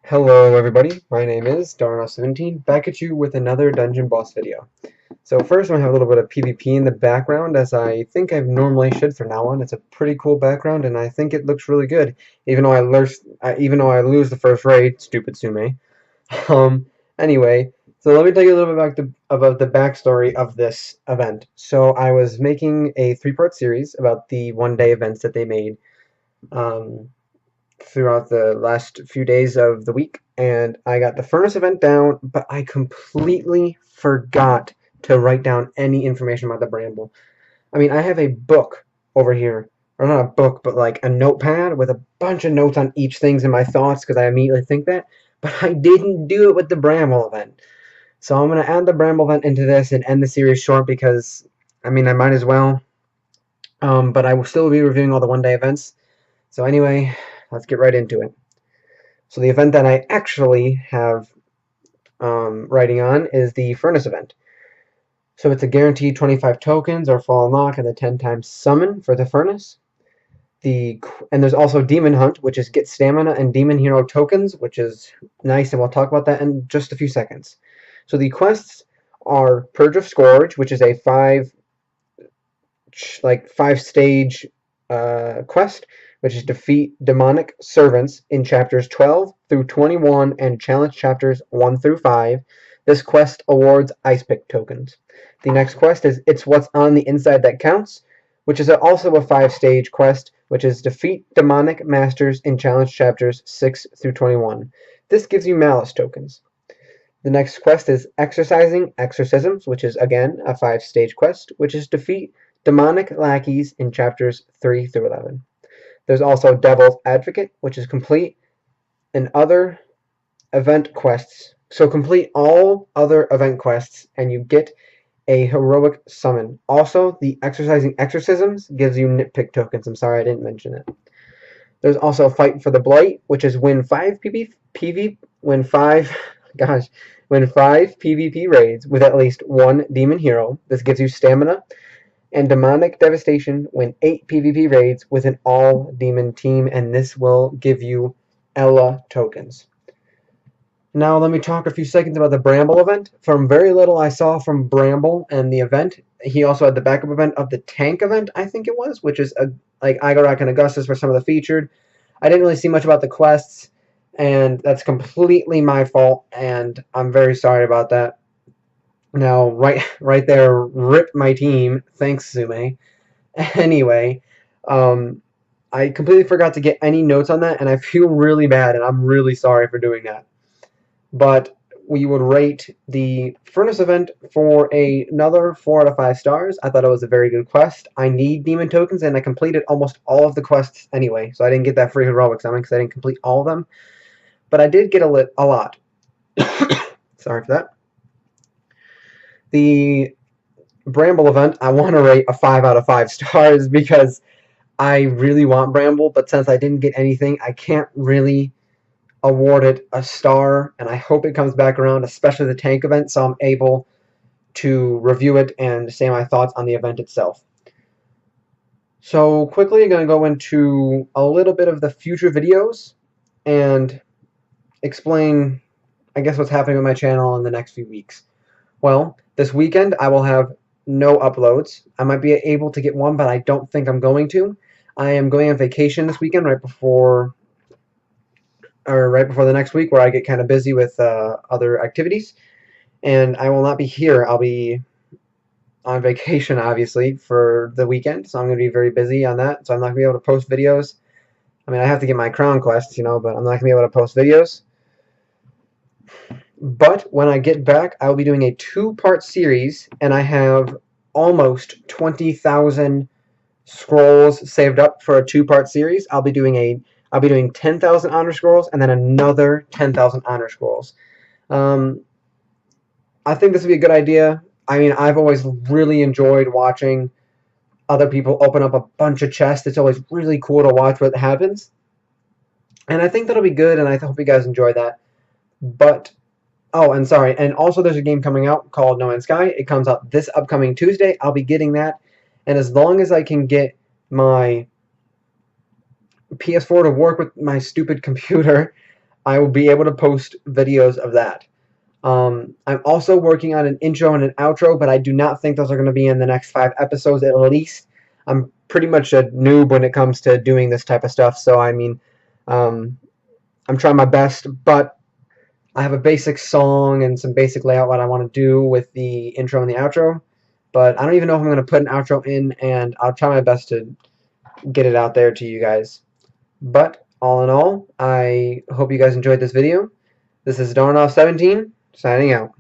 Hello everybody, my name is Darno17, back at you with another dungeon boss video. So first I'm going to have a little bit of PvP in the background, as I think I normally should from now on. It's a pretty cool background and I think it looks really good, even though I lose the first raid, stupid Sume. Um, anyway, so let me tell you a little bit about the backstory of this event. So I was making a three-part series about the one-day events that they made. Um, throughout the last few days of the week, and I got the furnace event down, but I completely forgot to write down any information about the Bramble. I mean, I have a book over here, or not a book, but like a notepad with a bunch of notes on each things and my thoughts, because I immediately think that, but I didn't do it with the Bramble event. So I'm going to add the Bramble event into this and end the series short because, I mean, I might as well. But I will still be reviewing all the one-day events. So anyway, let's get right into it. So the event that I actually have writing on is the Furnace event. So it's a guaranteed 25 tokens or fall knock and a 10 times summon for the Furnace. And there's also Demon Hunt, which is get stamina and Demon Hero tokens, which is nice, and we'll talk about that in just a few seconds. So the quests are Purge of Scourge, which is a five stage quest, which is defeat demonic servants in chapters 12 through 21 and challenge chapters 1 through 5. This quest awards ice pick tokens. The next quest is It's What's on the Inside That Counts, which is also a 5-stage quest, which is defeat demonic masters in challenge chapters 6 through 21. This gives you malice tokens. The next quest is Exercising Exorcisms, which is again a 5-stage quest, which is defeat demonic lackeys in chapters 3 through 11. There's also Devil's Advocate, which is complete and other event quests. So complete all other event quests and you get a heroic summon. Also, the Exercising Exorcisms gives you nitpick tokens. I'm sorry I didn't mention it. There's also Fight for the Blight, which is win 5 PvP raids with at least one demon hero. This gives you stamina. And Demonic Devastation win 8 PvP raids with an all-demon team, and this will give you Ella tokens. Now let me talk a few seconds about the Bramble event. From very little I saw from Bramble and the event, he also had the backup event of the tank event, I think it was, which is like Igorak and Augustus were some of the featured. I didn't really see much about the quests, and that's completely my fault, and I'm very sorry about that. Now, right there, rip my team. Thanks, Sume. Anyway, I completely forgot to get any notes on that, and I feel really bad, and I'm really sorry for doing that. But we would rate the Furnace event for another 4 out of 5 stars. I thought it was a very good quest. I need demon tokens, and I completed almost all of the quests anyway, so I didn't get that free heroic summon because I didn't complete all of them. But I did get a lot. Sorry for that. The Bramble event, I want to rate a 5 out of 5 stars because I really want Bramble, but since I didn't get anything, I can't really award it a star, and I hope it comes back around, especially the tank event, so I'm able to review it and say my thoughts on the event itself. So quickly, I'm going to go into a little bit of the future videos and explain, I guess, what's happening with my channel in the next few weeks. Well, this weekend I will have no uploads. I might be able to get one, but I don't think I'm going to. I am going on vacation this weekend right before the next week, where I get kind of busy with other activities, and I will not be here. I'll be on vacation, obviously, for the weekend, so I'm going to be very busy on that, so I'm not going to be able to post videos. I mean, I have to get my crown quests, but I'm not going to be able to post videos. But when I get back, I will be doing a 2-part series, and I have almost 20,000 scrolls saved up for a 2-part series. I'll be doing 10,000 honor scrolls and then another 10,000 honor scrolls. I think this would be a good idea. I mean, I've always really enjoyed watching other people open up a bunch of chests. It's always really cool to watch what happens. And I think that'll be good, and I hope you guys enjoy that. But oh, and sorry, and also there's a game coming out called No Man's Sky. It comes out this upcoming Tuesday. I'll be getting that, and as long as I can get my PS4 to work with my stupid computer, I will be able to post videos of that. I'm also working on an intro and an outro, but I do not think those are going to be in the next 5 episodes at least. I'm pretty much a noob when it comes to doing this type of stuff, so I mean, I'm trying my best, but I have a basic song and some basic layout what I want to do with the intro and the outro, but I don't even know if I'm going to put an outro in, and I'll try my best to get it out there to you guys. But all in all, I hope you guys enjoyed this video. This is Darnoff17 signing out.